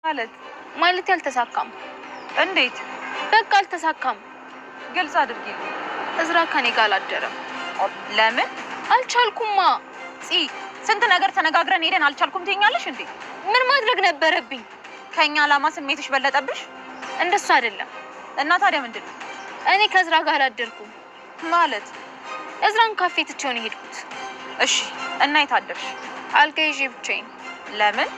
ማለት ያልተሳካም። እንዴት? በቃ አልተሳካም። ግልጽ አድርጊ። እዝራ ከኔ ጋር አላደረም። ለምን? አልቻልኩማ። ስንት ነገር ተነጋግረን ሄደን አልቻልኩም ትይኛለሽ እንዴ? ምን ማድረግ ነበረብኝ? ከኛ አላማ ስሜትሽ በለጠብሽ? እንደሱ አይደለም። እና ታዲያ ምንድነው? እኔ ከእዝራ ጋር አላደርኩም። ማለት? እዝራን ካፌ ትቼው ነው የሄድኩት። እሺ፣ እና የት አደርሽ? አልጋ ይዤ ብቻዬን። ለምን?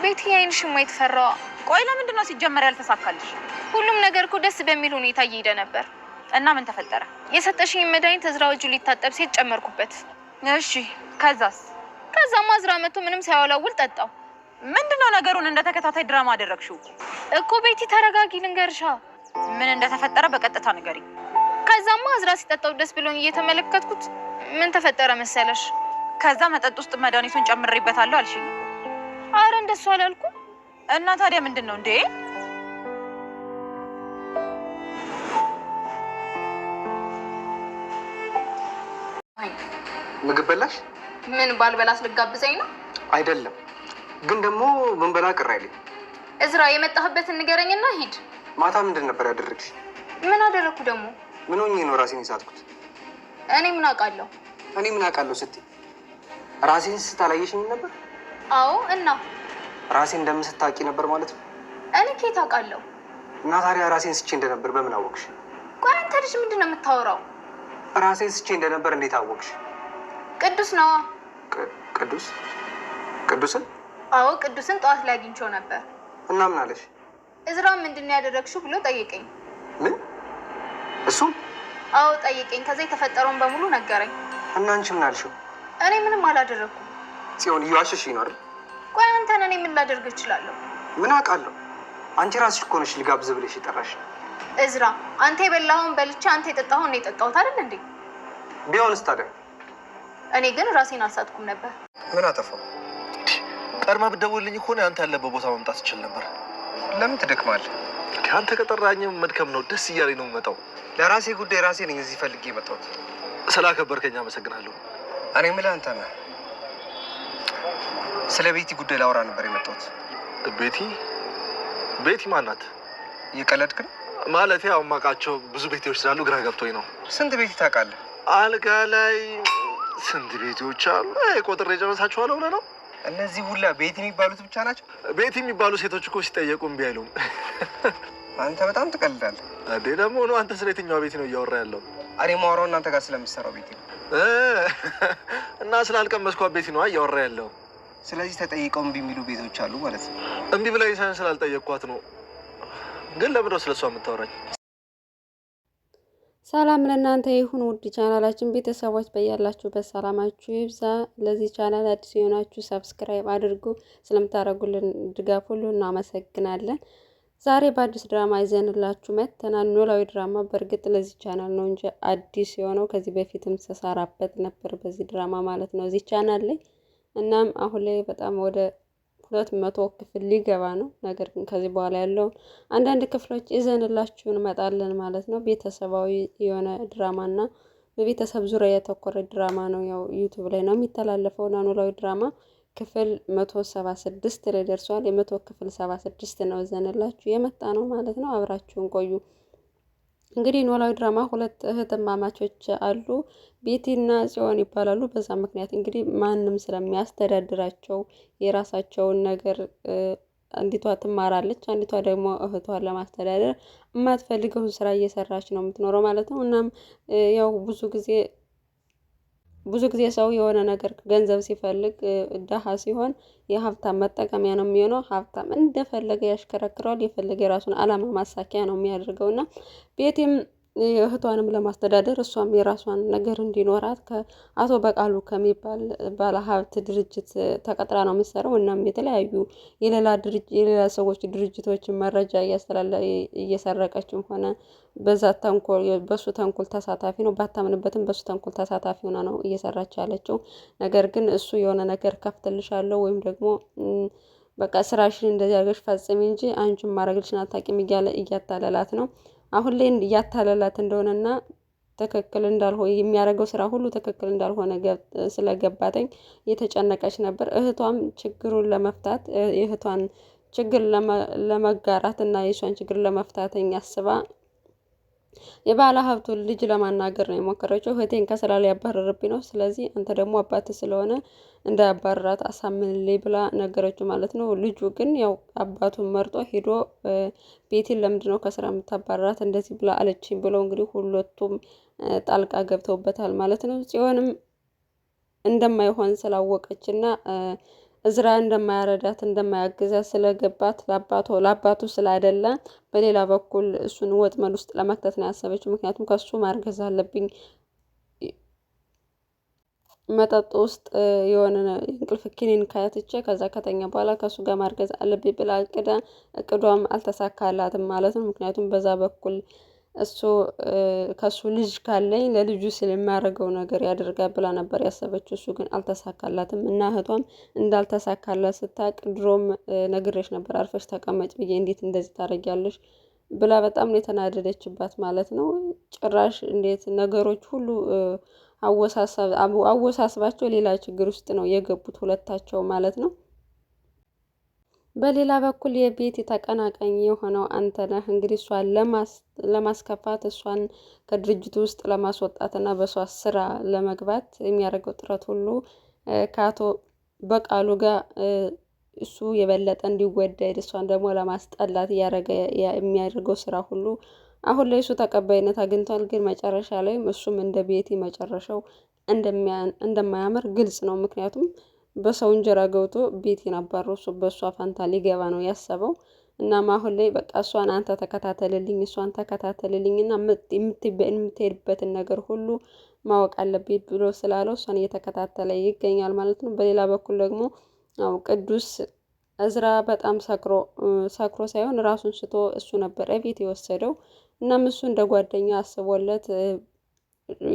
ቤት አይንሽማ የተፈራዋ። ቆይ ለምንድን ነው ሲጀመር ያልተሳካልሽ? ሁሉም ነገር እኮ ደስ በሚል ሁኔታ እየሄደ ነበር። እና ምን ተፈጠረ? የሰጠሽኝ መድኃኒት እዝራ እጁ ሊታጠብ ሲል ጨመርኩበት። እሺ፣ ከዛስ? ከዛማ እዝራ መጥቶ ምንም ሳያወላውል ጠጣው። ምንድነው ነገሩን እንደ ተከታታይ ድራማ አደረግሽው እኮ። ቤቲ ተረጋጊ፣ ልንገርሻ። ምን እንደተፈጠረ በቀጥታ ንገሪ። ከዛማ እዝራ ሲጠጣው ደስ ብሎኝ እየተመለከትኩት ምን ተፈጠረ መሰለሽ? ከዛ መጠጥ ውስጥ መድኃኒቱን ጨምሬበታለሁ አልሽኝ። አረ እንደሱ አላልኩም። እና ታዲያ ምንድነው እንዴ? ምግብ በላሽ? ምን ባልበላስ ልጋብዘኝ ነው? አይደለም ግን ደግሞ ምን በላ ቅር አይለኝ። እዝራ የመጣህበትን ንገረኝና ሂድ። ማታ ምንድን ነበር ያደረግሽ? ምን አደረኩ ደግሞ? ምን ሆኜ ነው ራሴን የሳትኩት? እኔ ምን አውቃለሁ? እኔ ምን አውቃለሁ ስትይ ራሴን ስታላየሽኝ ነበር? አዎ። እና ራሴን እንደምስት ታውቂ ነበር ማለት ነው? እኔ ከየት አውቃለሁ? እና ታዲያ ራሴን ስቼ እንደነበር በምን አወቅሽ? ቆይ አንተ ልጅ ምንድን ነው የምታወራው? ራሴን ስቼ እንደነበር እንዴት አወቅሽ? ቅዱስ ነዋ። ቅዱስን? አዎ ቅዱስን ጠዋት ላይ አግኝቼው ነበር። እና ምን አለሽ? እዝራ ምንድን ነው ያደረግሽው ብሎ ጠየቀኝ። ምን? እሱም? አዎ ጠየቀኝ። ከዛ የተፈጠረውን በሙሉ ነገረኝ። እና አንቺ ምን አልሽው? እኔ ምንም አላደረኩም። ጽዮን እየዋሸሽኝ ነው አይደል? ቆይ አንተን እኔ ምን ላደርግ እችላለሁ? ምን አውቃለሁ? አንቺ ራስሽ እኮ ነሽ ልጋብዝ ብለሽ የጠራሽ። እዝራ አንተ የበላኸውን በልቼ አንተ የጠጣኸውን ነው የጠጣሁት አይደል እንዴ? ቢሆንስ ታዲያ? እኔ ግን ራሴን አልሳትኩም ነበር። ምን አጠፋው? ቀድማ ብትደውልልኝ እኮ ነው አንተ ያለበት ቦታ መምጣት ትችል ነበር። ለምን ትደክማለህ? አንተ ከጠራኝም መድከም ነው። ደስ እያለኝ ነው የምመጣው። ለራሴ ጉዳይ ራሴ ነኝ እዚህ ፈልጌ የመጣሁት። ስላከበርከኝ አመሰግናለሁ። እኔ የምልህ አንተ ነህ። ስለ ቤቲ ጉዳይ ላወራ ነበር የመጣሁት። ቤቲ ማናት? እየቀለድክ ነው? ማለት ያው የማውቃቸው ብዙ ቤቶች ስላሉ ግራ ገብቶኝ ነው። ስንት ቤቲ ታውቃለህ? አልጋ ላይ ስንት ቤቶች አሉ? ቆጥሬ ጨረሳችኋለሁ ብለህ ነው? እነዚህ ሁላ ቤቲ የሚባሉት ብቻ ናቸው? ቤቲ የሚባሉ ሴቶች እኮ ሲጠየቁ እምቢ አይሉም። አንተ በጣም ትቀልዳለህ። እንዴ ደግሞ ነው? አንተ ስለ የትኛው ቤቲ ነው እያወራ ያለው? እኔ ማወራው እናንተ ጋር ስለምትሰራው ቤቲ ነው። እና ስላልቀመስኳት ቤቲ ነው እያወራ ያለው። ስለዚህ ተጠይቀው እምቢ የሚሉ ቤቶች አሉ ማለት ነው። እምቢ ብላ ሳይሆን ስላልጠየቅኳት ነው። ግን ለምንድን ነው ስለሷ የምታወራኝ? ሰላም ለእናንተ ይሁን ውድ ቻናላችን ቤተሰቦች፣ በያላችሁበት ሰላማችሁ ይብዛ። ለዚህ ቻናል አዲስ የሆናችሁ ሰብስክራይብ አድርጉ። ስለምታደርጉልን ድጋፍ ሁሉ እናመሰግናለን። ዛሬ በአዲስ ድራማ ይዘንላችሁ መጥተናል። ኖላዊ ድራማ በእርግጥ ለዚህ ቻናል ነው እንጂ አዲስ የሆነው ከዚህ በፊትም ተሰራበት ነበር በዚህ ድራማ ማለት ነው እዚህ ቻናል ላይ። እናም አሁን ላይ በጣም ወደ 200 ክፍል ሊገባ ነው። ነገር ግን ከዚህ በኋላ ያለውን አንዳንድ ክፍሎች ይዘንላችሁ እንመጣለን ማለት ነው። ቤተሰባዊ የሆነ ድራማና በቤተሰብ ዙሪያ ያተኮረ ድራማ ነው። ያው ዩቲዩብ ላይ ነው የሚተላለፈው። ኖላዊ ድራማ ክፍል 176 ላይ ደርሷል። የ100 ክፍል 76 ነው ይዘንላችሁ የመጣ ነው ማለት ነው። አብራችሁን ቆዩ። እንግዲህ ኖላዊ ድራማ ሁለት እህትማማቾች አሉ፣ ቤቲና ጽዮን ይባላሉ። በዛ ምክንያት እንግዲህ ማንም ስለሚያስተዳድራቸው የራሳቸውን ነገር አንዲቷ ትማራለች፣ አንዲቷ ደግሞ እህቷን ለማስተዳደር የማትፈልገውን ስራ እየሰራች ነው የምትኖረው ማለት ነው። እናም ያው ብዙ ጊዜ ሰው የሆነ ነገር ገንዘብ ሲፈልግ ደሃ ሲሆን የሀብታም መጠቀሚያ ነው የሚሆነው። ሀብታም እንደፈለገ ያሽከረክረዋል፣ የፈለገ የራሱን አላማ ማሳኪያ ነው የሚያደርገው እና ቤቲም እህቷንም ለማስተዳደር እሷም የራሷን ነገር እንዲኖራት ከአቶ በቃሉ ከሚባል ባለ ሀብት ድርጅት ተቀጥራ ነው የምትሰራው። እናም የተለያዩ የሌላ ሰዎች ድርጅቶችን መረጃ እየሰረቀችም ሆነ በሱ ተንኮል ተሳታፊ ነው። ባታምንበትም በሱ ተንኮል ተሳታፊ ሆና ነው እየሰራች ያለችው። ነገር ግን እሱ የሆነ ነገር ከፍትልሻለሁ ወይም ደግሞ በቃ ስራሽን እንደዚህ አድርገሽ ፈጽሚ እንጂ አንቺም ማድረግልሽን አታውቂም እያለ እያታለላት ነው። አሁን ላይ እያታለላት እንደሆነና ትክክል እንዳልሆነ የሚያደርገው ስራ ሁሉ ትክክል እንዳልሆነ ስለገባተኝ እየተጨነቀች ነበር። እህቷም ችግሩን ለመፍታት የእህቷን ችግር ለመጋራት እና የእሷን ችግር ለመፍታተኝ አስባ የባለ ሀብቱን ልጅ ለማናገር ነው የሞከረችው። እህቴን ከስራ ላይ ያባረርብኝ ነው፣ ስለዚህ አንተ ደግሞ አባት ስለሆነ እንዳያባረራት አሳምንልኝ ብላ ነገረችው ማለት ነው። ልጁ ግን ያው አባቱን መርጦ ሄዶ ቤቴን ለምንድን ነው ከስራ የምታባረራት እንደዚህ ብላ አለችኝ ብለው እንግዲህ ሁለቱም ጣልቃ ገብተውበታል ማለት ነው። ጽዮንም እንደማይሆን ስላወቀች እና እዝራ እንደማያረዳት እንደማያግዛት ስለገባት ለአባቱ ስላይደለ በሌላ በኩል እሱን ወጥመድ ውስጥ ለመክተት ነው ያሰበችው። ምክንያቱም ከሱ ማርገዝ አለብኝ መጠጥ ውስጥ የሆነ እንቅልፍ ኪኒን ካያትቼ ከዛ ከተኛ በኋላ ከሱ ጋር ማርገዝ አለብኝ ብላ እቅዷም አልተሳካላትም ማለት ነው። ምክንያቱም በዛ በኩል እሱ ከሱ ልጅ ካለኝ ለልጁ ስል የሚያደርገው ነገር ያደርጋል ብላ ነበር ያሰበችው። እሱ ግን አልተሳካላትም እና እህቷም እንዳልተሳካላት ስታቅ ድሮም ነግሬሽ ነበር አርፈሽ ተቀመጭ ብዬ እንዴት እንደዚህ ታደርጊያለሽ ብላ በጣም ነው የተናደደችባት ማለት ነው። ጭራሽ እንዴት ነገሮች ሁሉ አወሳስባቸው ሌላ ችግር ውስጥ ነው የገቡት ሁለታቸው ማለት ነው። በሌላ በኩል የቤቲ ተቀናቃኝ የሆነው አንተነህ እንግዲህ እሷን ለማስከፋት እሷን ከድርጅቱ ውስጥ ለማስወጣት እና በሷ ስራ ለመግባት የሚያደርገው ጥረት ሁሉ ከአቶ በቃሉ ጋር እሱ የበለጠ እንዲወደድ እሷን ደግሞ ለማስጠላት የሚያደርገው ስራ ሁሉ አሁን ላይ እሱ ተቀባይነት አግኝቷል። ግን መጨረሻ ላይም እሱም እንደ ቤቲ መጨረሻው እንደማያምር ግልጽ ነው። ምክንያቱም በሰው እንጀራ ገብቶ ቤቴን አባሮ እሱ በእሷ ፋንታ ሊገባ ነው ያሰበው። እናም አሁን ላይ በቃ እሷን አንተ ተከታተልልኝ፣ እሷን ተከታተልልኝ እና የምትሄድበትን ነገር ሁሉ ማወቅ አለብኝ ብሎ ስላለው እሷን እየተከታተለ ይገኛል ማለት ነው። በሌላ በኩል ደግሞ ቅዱስ እዝራ በጣም ሰክሮ ሳይሆን ራሱን ስቶ እሱ ነበር ቤት የወሰደው። እናም እሱ እንደ ጓደኛ አስቦለት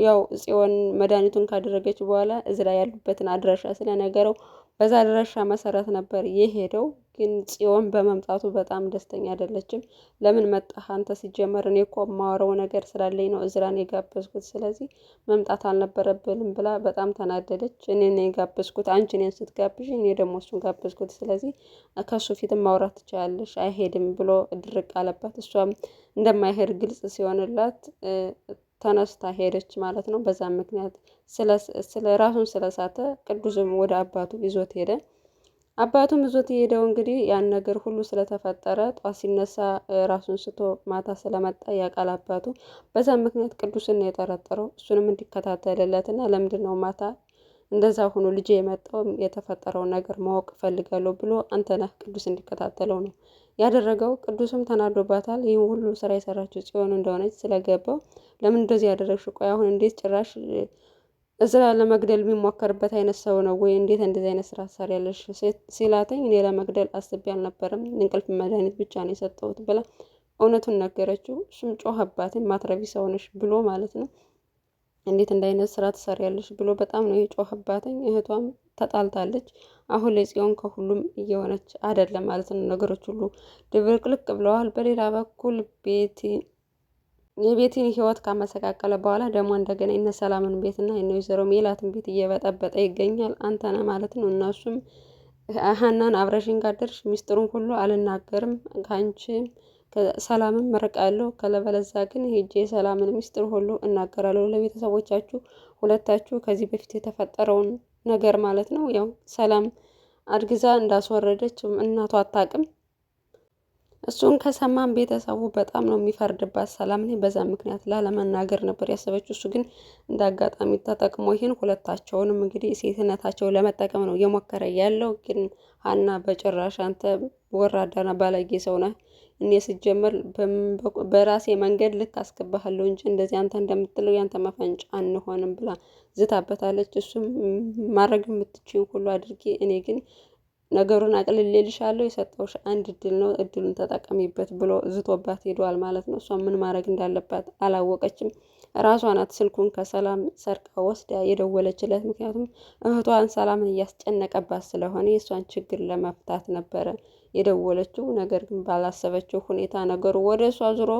ያው ጽዮን መድኃኒቱን ካደረገች በኋላ እዝራ ያሉበትን አድራሻ ስለነገረው በዛ አድራሻ መሰረት ነበር የሄደው። ግን ጽዮን በመምጣቱ በጣም ደስተኛ አይደለችም። ለምን መጣህ አንተ? ሲጀመር እኔ እኮ የማወራው ነገር ስላለኝ ነው እዝራን የጋበዝኩት፣ ስለዚህ መምጣት አልነበረብንም ብላ በጣም ተናደደች። እኔ ነኝ የጋበዝኩት፣ አንቺ እኔን ስትጋብዥ እኔ ደግሞ እሱን ጋበዝኩት፣ ስለዚህ ከሱ ፊት ማውራት ትችላለሽ፣ አይሄድም ብሎ ድርቅ አለባት። እሷም እንደማይሄድ ግልጽ ሲሆንላት ተነስታ ሄደች ማለት ነው። በዛም ምክንያት ስለ ራሱን ስለሳተ ቅዱስም ወደ አባቱ ይዞት ሄደ። አባቱም ይዞት የሄደው እንግዲህ ያን ነገር ሁሉ ስለተፈጠረ ጧት ሲነሳ ራሱን ስቶ ማታ ስለመጣ ያውቃል አባቱ። በዛም ምክንያት ቅዱስን ነው የጠረጠረው እሱንም እንዲከታተልለትና ለምንድን ነው ማታ እንደዛ ሆኖ ልጄ የመጣው የተፈጠረውን ነገር ማወቅ እፈልጋለሁ ብሎ አንተነህ ቅዱስ እንዲከታተለው ነው ያደረገው። ቅዱስም ተናዶባታል። ይህን ሁሉ ስራ የሰራችው ጽዮን እንደሆነች ስለገባው ለምን እንደዚህ ያደረግሽ? ቆይ አሁን እንዴት ጭራሽ እዝራ ለመግደል የሚሞከርበት አይነት ሰው ነው ወይ? እንዴት እንደዚህ አይነት ስራ ትሰሪያለሽ? ሲላተኝ እኔ ለመግደል አስቤ አልነበረም፣ እንቅልፍ መድኃኒት ብቻ ነው የሰጠሁት ብላ እውነቱን ነገረችው። እሱም ጮኸባትን ማትረቢ ሰው ነሽ ብሎ ማለት ነው። እንዴት እንደ አይነት ስራ ትሰሪያለሽ ብሎ በጣም ነው የጮኸባትኝ። እህቷም ተጣልታለች። አሁን ላይ ጽዮን ከሁሉም እየሆነች አይደለም ማለት ነው። ነገሮች ሁሉ ድብልቅልቅ ብለዋል። በሌላ በኩል የቤቲን ህይወት ካመሰቃቀለ በኋላ ደግሞ እንደገና የነ ሰላምን ቤትና የነ ወይዘሮ ሜላትን ቤት እየበጠበጠ ይገኛል አንተነህ ማለት ነው። እነሱም ሀናን አብረሽኝ ጋደርሽ ሚስጥሩን ሁሉ አልናገርም ከአንቺ ሰላምን መርቃለሁ፣ ከለበለዛ ግን ሄጄ ሰላምን ሚስጥር ሁሉ እናገራለሁ ለቤተሰቦቻችሁ ሁለታችሁ ከዚህ በፊት የተፈጠረውን ነገር ማለት ነው። ያው ሰላም አርግዛ እንዳስወረደች እናቷ አታውቅም። እሱን ከሰማን ቤተሰቡ በጣም ነው የሚፈርድባት ሰላም ነኝ። በዛ ምክንያት ላለመናገር ነበር ያሰበችው። እሱ ግን እንደ አጋጣሚ ተጠቅሞ ይህን ሁለታቸውንም እንግዲህ ሴትነታቸውን ለመጠቀም ነው እየሞከረ ያለው። ግን ሀና በጭራሽ አንተ ወራዳና ባለጌ ሰው ነህ፣ እኔ ስጀምር በራሴ መንገድ ልክ አስገባሃለሁ እንጂ እንደዚህ አንተ እንደምትለው ያንተ መፈንጫ አንሆንም ብላ ዝታበታለች። እሱም ማድረግ የምትችይው ሁሉ አድርጌ እኔ ግን ነገሩን አቅልሌልሻለሁ፣ የሰጠውሽ አንድ እድል ነው፣ እድሉን ተጠቀሚበት ብሎ ዝቶባት ሄዷል ማለት ነው። እሷ ምን ማድረግ እንዳለባት አላወቀችም። ራሷ ናት ስልኩን ከሰላም ሰርቃ ወስዳ የደወለችለት። ምክንያቱም እህቷን ሰላምን እያስጨነቀባት ስለሆነ የእሷን ችግር ለመፍታት ነበረ የደወለችው። ነገር ግን ባላሰበችው ሁኔታ ነገሩ ወደ እሷ ዙሮ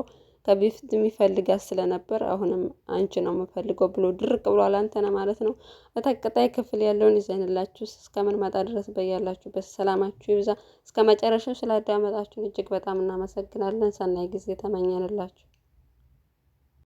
ከበፊት የሚፈልጋት ስለነበር አሁንም አንቺ ነው የምፈልገው ብሎ ድርቅ ብሏል። አንተነ ማለት ነው። በተቀጣይ ክፍል ያለውን ይዘንላችሁ እስከምንመጣ ድረስ በያላችሁበት ሰላማችሁ ይብዛ። እስከ መጨረሻው ስላዳመጣችሁን እጅግ በጣም እናመሰግናለን። ሰናይ ጊዜ ተመኘንላችሁ።